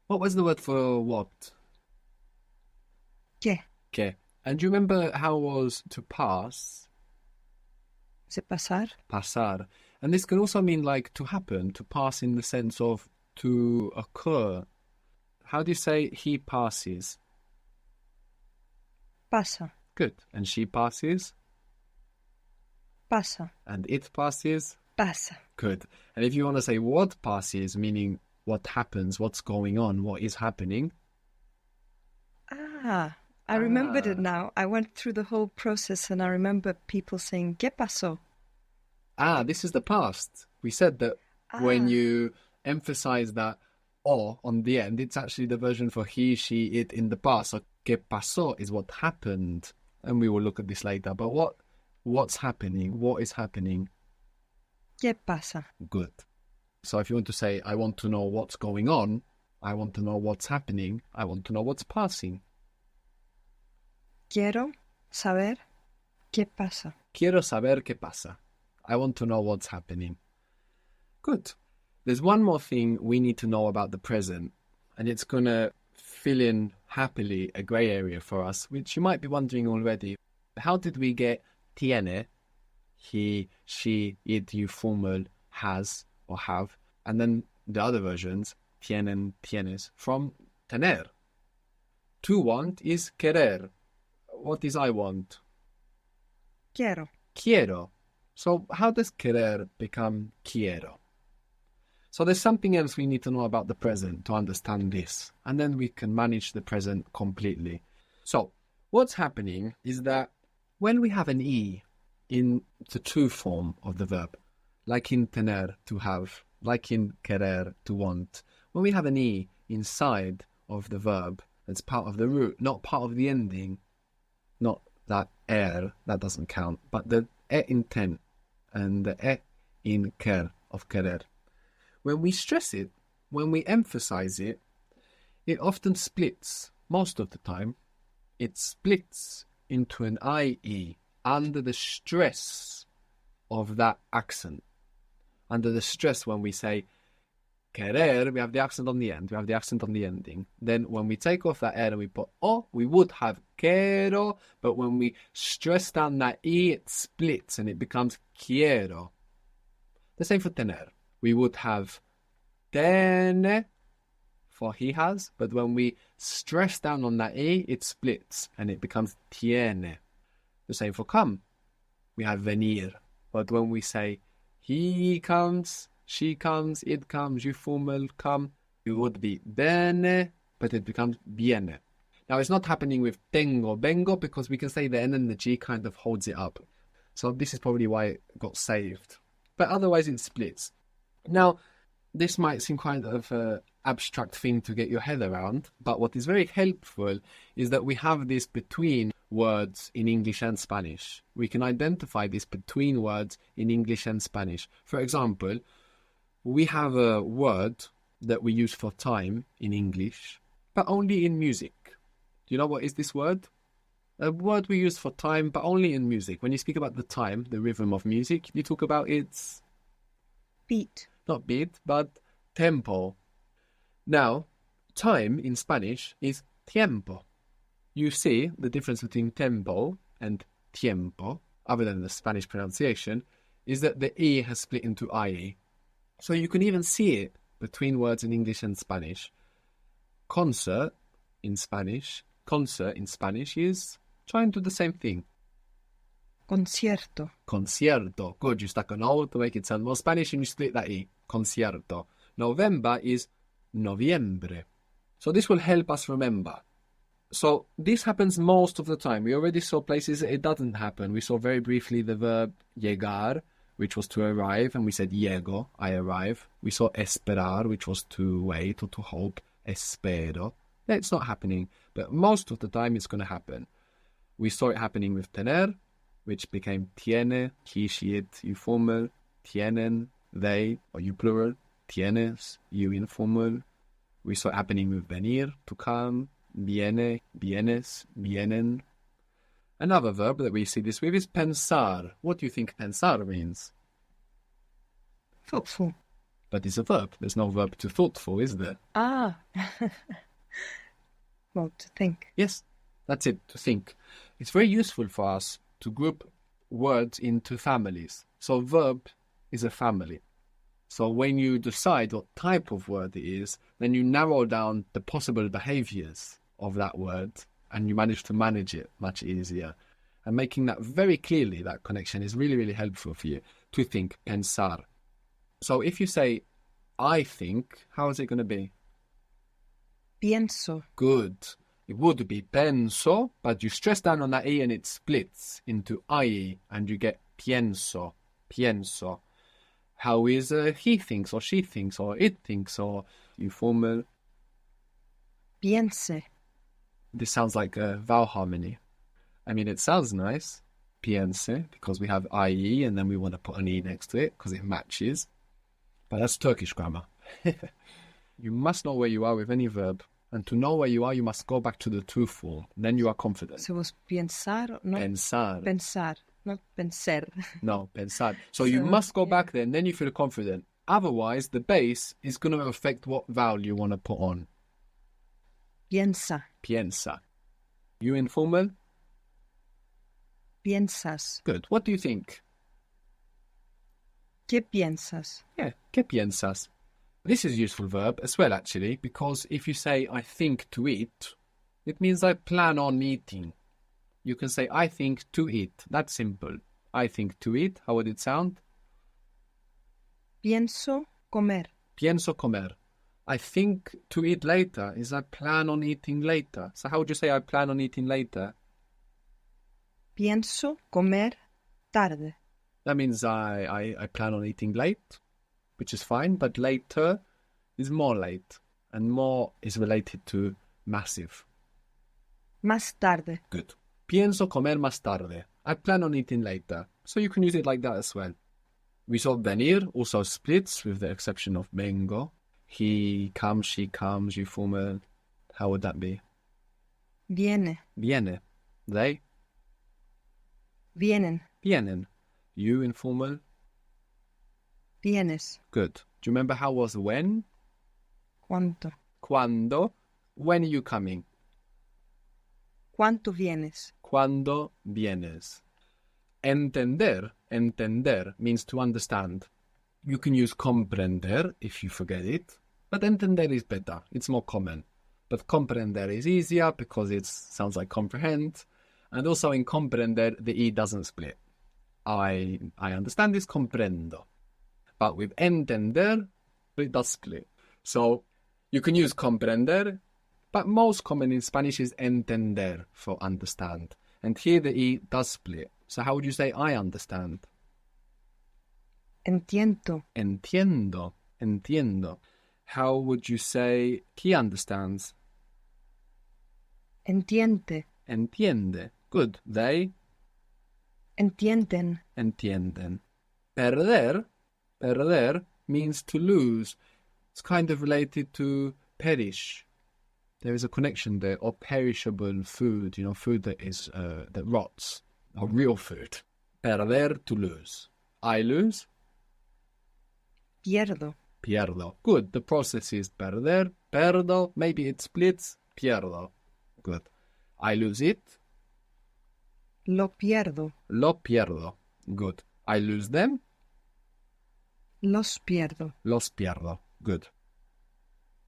What was the word for what? ¿Qué? Que. And do you remember how it was to pass? ¿Se pasar? Pasar. And this can also mean like to happen, to pass in the sense of to occur. How do you say he passes? Pasa. Good. And she passes? Pasa. And it passes? Pasa. Good. And if you want to say what passes, meaning what happens, what's going on, what is happening. Ah, I remembered it now. I went through the whole process and I remember people saying, ¿Qué pasó? This is the past. We said that when Ah, you emphasize that or on the end, it's actually the version for he, she, it in the past. So que pasó is what happened. And we will look at this later. But what's happening? What is happening? ¿qué pasa? Good. So if you want to say, I want to know what's going on, I want to know what's happening, I want to know what's passing. Quiero saber qué pasa. Quiero saber qué pasa. I want to know what's happening. Good. There's one more thing we need to know about the present, and it's going to fill in happily a grey area for us, which you might be wondering already. How did we get tiene, he, she, it, you, formal, has or have, and then the other versions, tienen, tienes, from tener? To want is querer. What is I want? Quiero. Quiero. So how does querer become quiero? So there's something else we need to know about the present to understand this, and then we can manage the present completely. So what's happening is that when we have an E in the to form of the verb, like in tener, to have, like in querer, to want, when we have an E inside of the verb, it's part of the root, not part of the ending, not that that doesn't count, but the in ten and the in quer of querer. When we stress it, when we emphasize it, it often splits. Most of the time, it splits into an IE under the stress of that accent. Under the stress when we say querer, we have the accent on the end, we have the accent on the ending. Then when we take off that and we put o, we would have quiero, but when we stress down that E, it splits and it becomes quiero. The same for tener. We would have tiene for he has, but when we stress down on that E, it splits and it becomes tiene. The same for come. We have venir, but when we say he comes, she comes, it comes, you formal come, it would be bene, but it becomes viene. Now it's not happening with tengo, vengo, because we can say the N and the G kind of holds it up. So this is probably why it got saved. But otherwise it splits. Now, this might seem kind of an abstract thing to get your head around, but what is very helpful is that we have this between words in English and Spanish. We can identify this between words in English and Spanish. For example, we have a word that we use for time in English, but only in music. Do you know what is this word? A word we use for time, but only in music. When you speak about the time, the rhythm of music, you talk about its... Beat. Not beat, but tempo. Now, time in Spanish is tiempo. You see the difference between tempo and tiempo, other than the Spanish pronunciation, is that the E has split into IE. So you can even see it between words in English and Spanish. Concert in Spanish is trying to do the same thing. Concierto. Concierto. Good, you stuck an O to make it sound more Spanish and you split that E. Concierto. November is noviembre. So this will help us remember. So this happens most of the time. We already saw places it doesn't happen. We saw very briefly the verb llegar, which was to arrive, and we said llego, I arrive. We saw esperar, which was to wait or to hope, espero. It's not happening, but most of the time it's going to happen. We saw it happening with tener, which became tiene, he, she, it, you formal, tienen, they, or you plural, tienes, you informal. We saw it happening with venir, to come, viene, vienes, vienen. Another verb that we see this with is pensar. What do you think pensar means? Thoughtful. But it's a verb. There's no verb to thoughtful, is there? Ah. Well, to think. Yes, that's it, to think. It's very useful for us to group words into families. So verb is a family. So when you decide what type of word it is, then you narrow down the possible behaviors of that word and you manage to manage it much easier. And making that very clearly, that connection, is really, really helpful for you to think, pensar. So if you say, I think, how is it going to be? Pienso. Good. It would be penso, but you stress down on that E and it splits into I and you get pienso, pienso. How is he thinks or she thinks or it thinks, or you formal. Piense. This sounds like a vowel harmony. I mean, it sounds nice, piense, because we have IE and then we want to put an E next to it because it matches. But that's Turkish grammar. You must know where you are with any verb. And to know where you are, you must go back to the to form. Then you are confident. So it was pensar, not Pensar. pensar, not penser. No, pensar. So you must go back there and then you feel confident. Otherwise, the base is going to affect what vowel you want to put on. Piensa. Piensa. You informal? Piensas. Good. What do you think? ¿Qué piensas? Yeah, ¿qué piensas? This is a useful verb as well, actually, because if you say, I think to eat, it means I plan on eating. You can say, I think to eat. That's simple. I think to eat. How would it sound? Pienso comer. Pienso comer. I think to eat later is I plan on eating later. So how would you say I plan on eating later? Pienso comer tarde. That means I plan on eating late, which is fine, but later is more late, and more is related to massive. Más tarde. Good. Pienso comer más tarde. I plan on eating later. So you can use it like that as well. We saw venir also splits with the exception of vengo. He comes, she comes, you formal. How would that be? Viene. Viene. They? Vienen. Vienen. You informal. Vienes. Good. Do you remember how was when? ¿Cuánto? Cuando. When are you coming? ¿Cuánto vienes? Cuando vienes. Entender. Entender means to understand. You can use comprender if you forget it, but entender is better. It's more common. But comprender is easier because it sounds like comprehend. And also in comprender, the E doesn't split. I understand this, comprendo. But with entender, it does split. So you can use comprender, but most common in Spanish is entender for understand. And here the E does split. So how would you say I understand? Entiendo. Entiendo. Entiendo. How would you say he understands? Entiende. Entiende. Good. They? Entienden. Entienden. Perder. Perder means to lose. It's kind of related to perish. There is a connection there. Or perishable food, food that is that rots. Or real food. Perder, to lose. I lose. Pierdo. Pierdo. Good. The process is perder, perdo. Maybe it splits. Pierdo. Good. I lose it. Lo pierdo. Lo pierdo. Good. I lose them. Los pierdo. Los pierdo. Good.